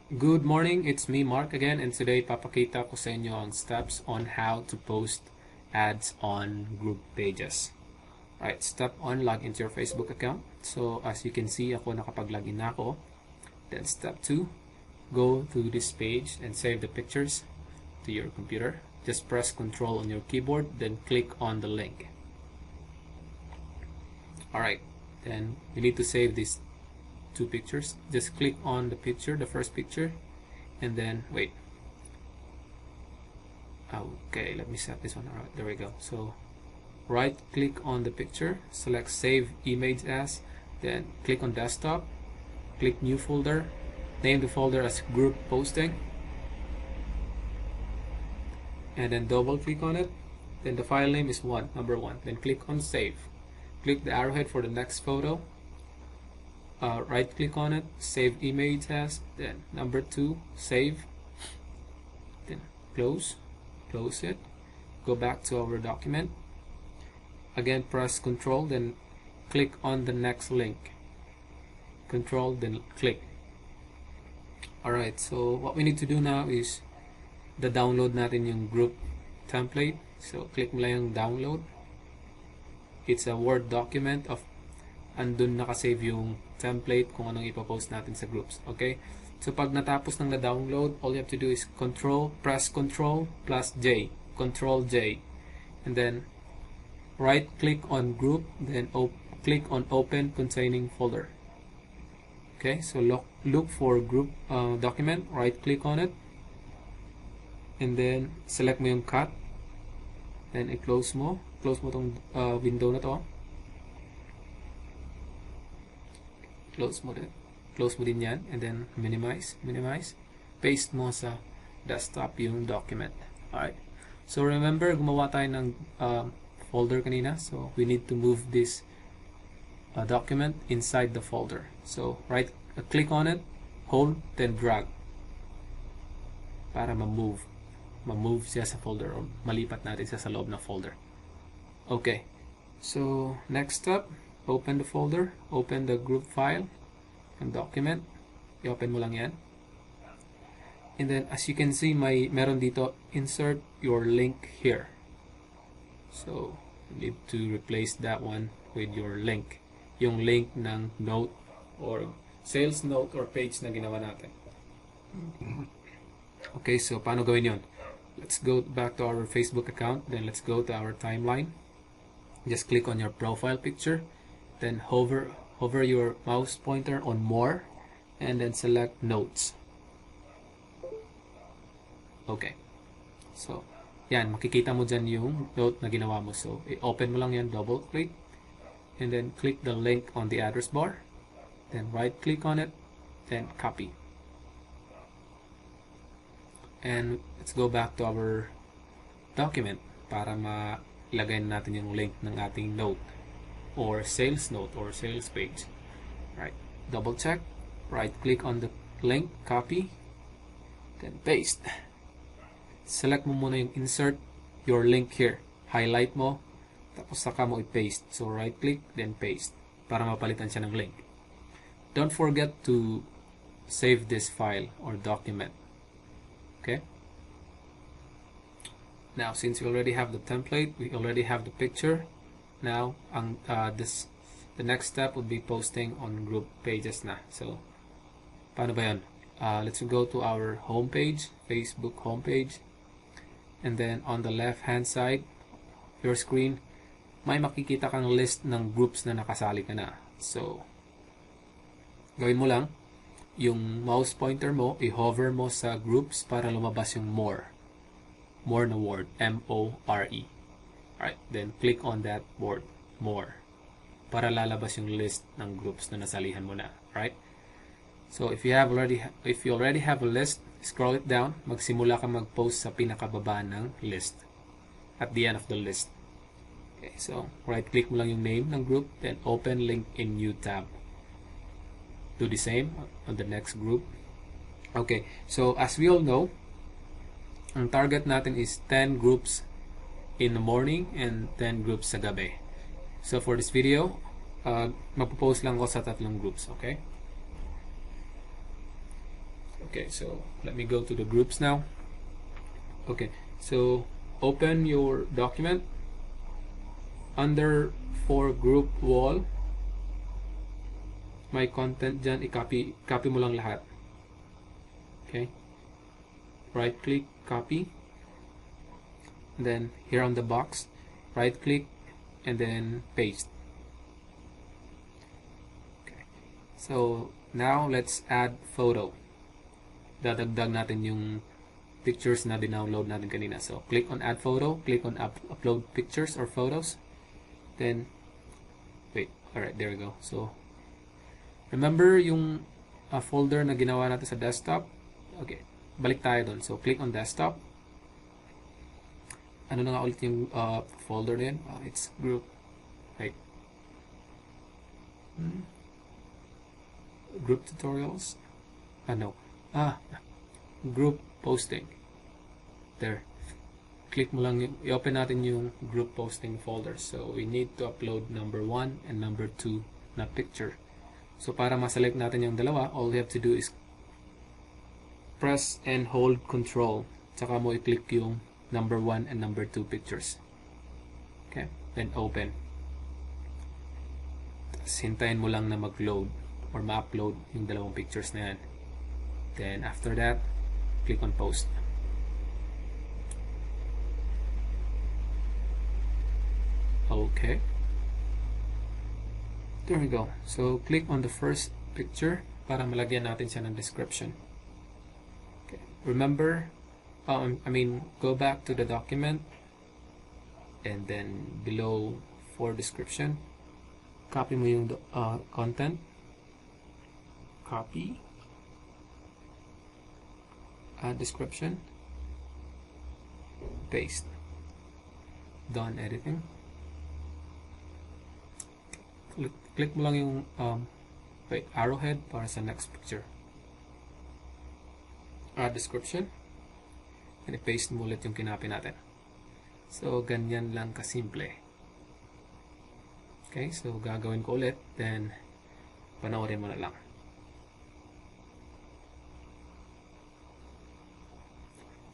Good morning, it's me Mark again, and today papakita ko sa inyo ang steps on how to post ads on group pages. Right, step 1, log into your Facebook account. So as you can see, ako nakapag-login na ako. Then step 2, go to this page and save the pictures to your computer. Just press Ctrl on your keyboard, then click on the link. Alright, then you need to save these two pictures. Just click on the picture, the first picture, and then wait. Okay, let me set this one. Alright, there we go. So right click on the picture, select save image as, then click on desktop, click new folder, name the folder as group posting, and then double click on it. Then the file name is number one. Then click on save, click the arrowhead for the next photo, right click on it, save image as, then number 2, save, then close it, go back to our document, again press Ctrl, then click on the next link, Ctrl, then click. Alright, so what we need to do now is download natin yung group template. So click mo lang yung download. It's a Word document of andun nakasave yung template kung anong ipopost natin sa groups. Okay? So pag natapos ng na-download, all you have to do is press Ctrl plus J, Ctrl J, and then right click on group, then click on open containing folder. Okay, so look for group document, right click on it, and then select mo yung cut, then i-close mo tong window na to. Close mo din yan, and then minimize, paste mo sa desktop yung document. Alright, so remember gumawa tayo ng folder kanina, so we need to move this document inside the folder. So right click on it, hold, then drag para ma-move siya sa folder, or malipat natin siya sa loob ng folder. Okay, so next step, open the folder, open the group file and document, i-open mo lang yan, and then as you can see, meron dito insert your link here. So you need to replace that one with your link, yung link ng note or sales note or page na ginawa natin. Okay, so paano gawin yun? Let's go back to our Facebook account, then let's go to our timeline. Just click on your profile picture, then hover your mouse pointer on more, and then select notes. Okay, so yan, makikita mo dyan yung note na ginawa mo. So i-open mo lang yan, double click, and then click the link on the address bar, then right click on it, then copy. And let's go back to our document para malagay natin yung link ng ating note or sales note or sales page. Right, double check, right click on the link, copy, then paste. Select mo muna yung insert your link here, highlight mo, tapos saka mo i-paste. So right click, then paste para mapalitan siya ng link. Don't forget to save this file or document. Okay, now since we already have the template, we already have the picture, now the next step would be posting on group pages na. So paano ba yan? Let's go to our homepage, Facebook homepage, and then on the left hand side of your screen, may makikita kang list ng groups na nakasali ka na. So gawin mo lang, yung mouse pointer mo, i-hover mo sa groups para lumabas yung more na word, M-O-R-E. Alright, then click on that word, more, para lalabas yung list ng groups na nasalihan mo na. Right? So if you already have a list, scroll it down, magsimula ka mag-post sa pinakababa ng list, at the end of the list. Okay, so right click mo lang yung name ng group, then open link in new tab. Do the same on the next group. Okay, so as we all know, ang target natin is 10 groups in the morning and 10 groups sa gabi. So for this video, magpo-post lang ako sa 3 groups, okay? Okay, so let me go to the groups now. Okay, so open your document. Under for group wall, may content dyan, copy mo lang lahat. Okay, right click, copy, and then here on the box, right click, and then paste. Okay, so now let's add photo. Dadagdag natin yung pictures na dinownload natin kanina. So click on add photo, click on upload pictures or photos, then wait, alright, there we go. So remember yung folder na ginawa natin sa desktop. Okay, balik tayo dun. So click on desktop. Ano na nga ulit yung folder na yun? It's group, right? Group tutorials. Group posting. There. Click mo lang, i-open natin yung group posting folder. So we need to upload number 1 and number 2 na picture. So para ma-select natin yung dalawa, all we have to do is press and hold control. Tsaka mo i-click yung number 1 and number 2 pictures. Okay, then open. Tapos hintayin mo lang na mag-load or ma-upload yung dalawang pictures na yan. Then after that, click on post. Okay, there we go. So click on the first picture para malagyan natin siya ng description. Okay, remember, go back to the document and then below for description, copy mo yung content, copy, add description, paste. Done editing. Click mo lang yung arrowhead para sa next picture. Add description. And i-paste mo ulit yung kinapi natin. So, ganyan lang kasimple. Okay, so gagawin ko ulit. Then, panoorin mo na lang.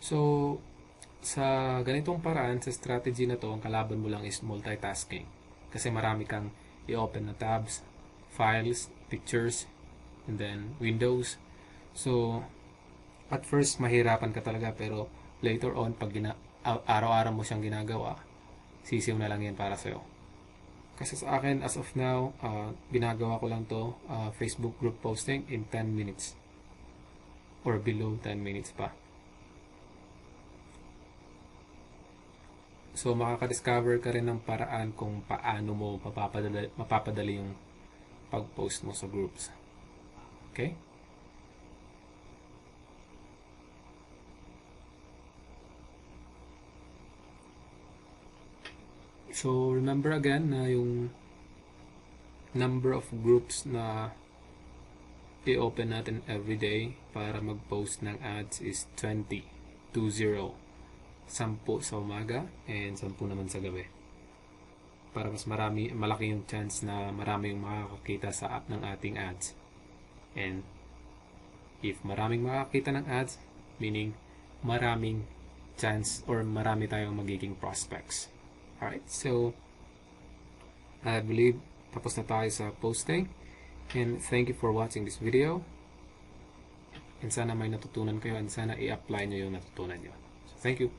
So, sa ganitong paraan, sa strategy na to, ang kalaban mo lang is multitasking. Kasi marami kang i-open na tabs, files, pictures, and then windows. So, at first, mahirapan ka talaga, pero later on, pag araw-araw mo siyang ginagawa, sisiw na lang yan para sa'yo. Kasi sa akin, as of now, ginagawa ko lang to Facebook group posting in 10 minutes. Or below 10 minutes pa. So, makaka-discover ka rin ng paraan kung paano mo mapapadali yung pag-post mo sa groups. Okay? So, remember again na yung number of groups na i-open natin every day para mag-post ng ads is 20. 10 sa umaga and 10 naman sa gabi. Para mas malaki yung chance na marami yung makakakita sa app ng ating ads. And if maraming makakita ng ads, meaning maraming chance or marami tayong magiging prospects. Alright, so I believe tapos na tayo sa posting. And thank you for watching this video. And sana may natutunan kayo and sana i-apply nyo yung natutunan nyo. So thank you.